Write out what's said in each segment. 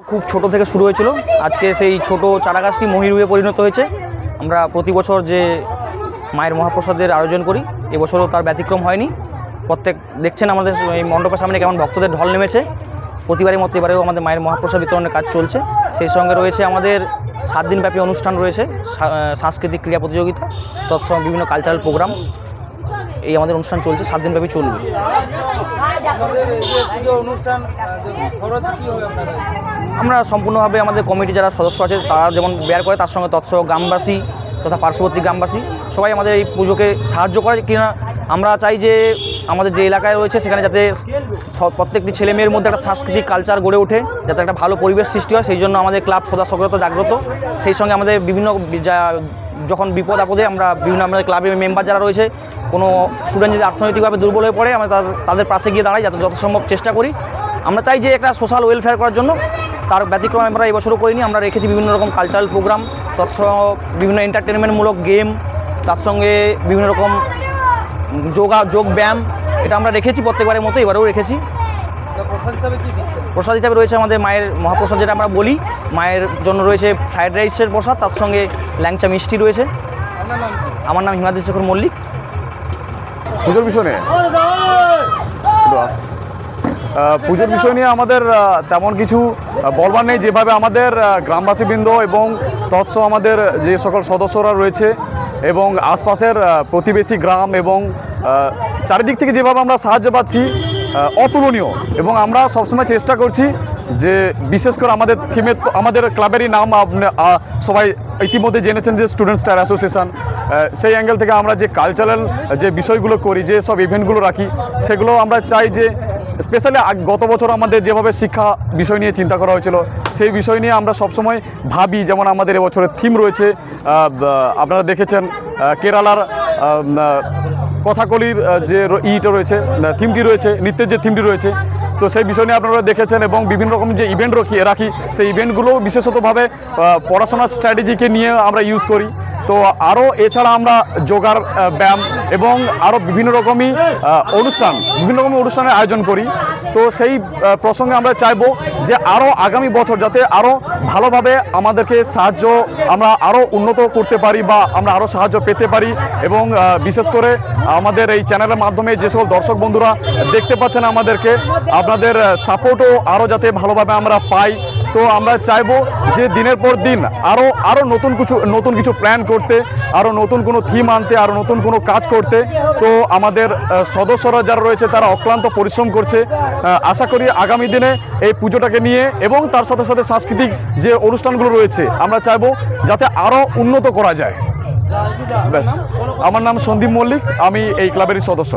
খুব ছোট থেকে শুরু হয়েছিল, আজকে সেই ছোট চারাগাছটি মহিরুহে পরিণত হয়েছে। আমরা প্রতি বছর যে মায়ের মহাপ্রসাদের আয়োজন করি, এবছরও তার ব্যতিক্রম হয়নি। প্রত্যেক দেখছেন আমাদের এই মণ্ডপের সামনে কেমন ভক্তদের ঢল নেমেছে। প্রতিবারের মতো এবারেও আমাদের মায়ের মহাপ্রসাদ বিতরণের কাজ চলছে। সেই সঙ্গে রয়েছে আমাদের 7 দিনব্যাপী অনুষ্ঠান রয়েছে, সাংস্কৃতিক ক্রীড়া প্রতিযোগিতা, তৎসঙ্গে বিভিন্ন কালচারাল প্রোগ্রাম। এই আমাদের অনুষ্ঠান চলছে, 7 দিনব্যাপী চলবে। আমরা সম্পূর্ণভাবে আমাদের কমিটি যারা সদস্য আছে তারা যেমন বেয়ার করে, তার সঙ্গে তৎসঙ্গে গ্রামবাসী তথা পার্শ্ববর্তী গ্রামবাসী সবাই আমাদের এই পুজোকে সাহায্য করে। কিনা আমরা চাই যে আমাদের যে এলাকায় রয়েছে সেখানে যাতে প্রত্যেকটি ছেলে মেয়ের মধ্যে একটা সাংস্কৃতিক কালচার গড়ে ওঠে, যাতে একটা ভালো পরিবেশ সৃষ্টি হয়। সেই জন্য আমাদের ক্লাব সদা সক্রিয়ত জাগ্রত। সেই সঙ্গে আমাদের বিভিন্ন যখন বিপদ আপদে আমরা বিভিন্ন আমাদের ক্লাবের মেম্বার যারা রয়েছে, কোনো স্টুডেন্ট যদি অর্থনৈতিকভাবে দুর্বল হয়ে পড়ে, আমরা তাদের পাশে গিয়ে দাঁড়াই, যাতে যত সম্ভব চেষ্টা করি। আমরা চাই যে একটা সোশ্যাল ওয়েলফেয়ার করার জন্য, তার ব্যতিক্রম আমরা এবছরও করিনি। আমরা রেখেছি বিভিন্ন রকম কালচারাল প্রোগ্রাম, তৎসঙ্গে বিভিন্ন এন্টারটেনমেন্টমূলক গেম, তার সঙ্গে বিভিন্ন রকম যোগ ব্যায়াম, এটা আমরা রেখেছি প্রত্যেকবারের মতো, এবারেও রেখেছি। প্রসাদ হিসাবে রয়েছে আমাদের মায়ের মহাপ্রসাদ, যেটা আমরা বলি। মায়ের জন্য রয়েছে ফ্রায়েড রাইসের প্রসাদ, তার সঙ্গে ল্যাংচা মিষ্টি রয়েছে। আমার নাম হিমাদ্রি শেখর মল্লিক। পুজোর বিষয় নিয়ে পুজোর বিষয় নিয়ে আমাদের তেমন কিছু বলবার নেই। যেভাবে আমাদের গ্রামবাসীবৃন্দ এবং তৎস আমাদের যে সকল সদস্যরা রয়েছে এবং আশপাশের প্রতিবেশী গ্রাম এবং চারিদিক থেকে যেভাবে আমরা সাহায্য পাচ্ছি, অতুলনীয়। এবং আমরা সবসময় চেষ্টা করছি যে বিশেষ করে আমাদের থিমে, আমাদের ক্লাবেরই নাম সবাই ইতিমধ্যে জেনেছেন যে স্টুডেন্ট স্টার অ্যাসোসিয়েশন। সেই অ্যাঙ্গেল থেকে আমরা যে কালচারাল যে বিষয়গুলো করি, যে সব ইভেন্টগুলো রাখি, সেগুলো আমরা চাই যে স্পেশালি গত বছর আমাদের যেভাবে শিক্ষা বিষয় নিয়ে চিন্তা করা হয়েছিল, সেই বিষয় নিয়ে আমরা সবসময় ভাবি। যেমন আমাদের এবছরের থিম রয়েছে, আপনারা দেখেছেন কেরালার কথাকলির যে ইটা রয়েছে, থিমটি রয়েছে, নৃত্যের যে থিমটি রয়েছে, তো সেই বিষয় নিয়ে আপনারা দেখেছেন। এবং বিভিন্ন রকম যে ইভেন্ট রাখি, সেই ইভেন্টগুলো বিশেষতভাবে পড়াশোনার স্ট্র্যাটেজিকে নিয়ে আমরা ইউজ করি। তো আরও এছাড়া আমরা যোগার ব্যায়াম এবং আরও বিভিন্ন রকমই অনুষ্ঠানের আয়োজন করি। তো সেই প্রসঙ্গে আমরা চাইবো যে আরও আগামী বছর যাতে আরও ভালোভাবে আমাদেরকে সাহায্য আমরা আরও উন্নত করতে পারি বা আমরা আরও সাহায্য পেতে পারি। এবং বিশেষ করে আমাদের এই চ্যানেলের মাধ্যমে যে সকল দর্শক বন্ধুরা দেখতে পাচ্ছেন আমাদেরকে, আপনাদের সাপোর্টও আরও যাতে ভালোভাবে আমরা পাই। তো আমরা চাইবো যে দিনের পর দিন আরও নতুন কিছু প্ল্যান করতে, আরও নতুন কোনো থিম আনতে, আরও নতুন কোনো কাজ করতে। তো আমাদের সদস্যরা যারা রয়েছে তারা অক্লান্ত পরিশ্রম করছে। আশা করি আগামী দিনে এই পুজোটাকে নিয়ে এবং তার সাথে সাথে সাংস্কৃতিক যে অনুষ্ঠানগুলো রয়েছে আমরা চাইবো যাতে আরও উন্নত করা যায়। ব্যাস, আমার নাম সন্দীপ মল্লিক, আমি এই ক্লাবেরই সদস্য।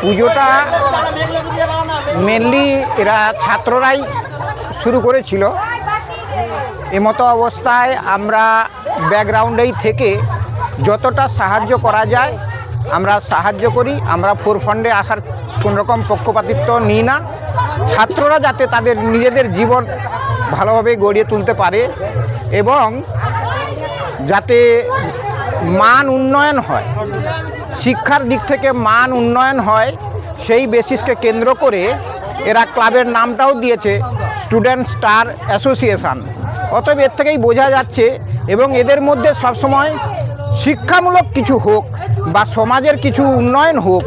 পুজোটা মেনলি এরা ছাত্ররাই শুরু করেছিল। এমতো অবস্থায় আমরা ব্যাকগ্রাউন্ডেই থেকে যতটা সাহায্য করা যায় আমরা সাহায্য করি। আমরা ফোরফ্রন্টে আসার কোনোরকম পক্ষপাতিত্ব নিই না। ছাত্ররা যাতে তাদের নিজেদের জীবন ভালোভাবে গড়িয়ে তুলতে পারে এবং যাতে মান উন্নয়ন হয়, শিক্ষার দিক থেকে মান উন্নয়ন হয়, সেই বেসিসকে কেন্দ্র করে এরা ক্লাবের নামটাও দিয়েছে স্টুডেন্ট স্টার অ্যাসোসিয়েশন। অতএব এর থেকেই বোঝা যাচ্ছে এবং এদের মধ্যে সবসময় শিক্ষামূলক কিছু হোক বা সমাজের কিছু উন্নয়ন হোক,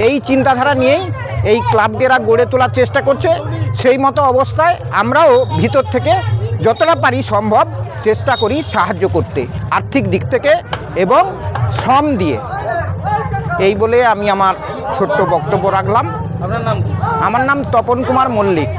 এই চিন্তাধারা নিয়েই এই ক্লাবকে এরা গড়ে তোলার চেষ্টা করছে। সেই মতো অবস্থায় আমরাও ভিতর থেকে যতটা পারি সম্ভব চেষ্টা করি সাহায্য করতে, আর্থিক দিক থেকে এবং শ্রম দিয়ে। এই বলে আমি আমার ছোট্ট বক্তব্য রাখলাম। আপনার নাম কি? আমার নাম তপন কুমার মল্লিক।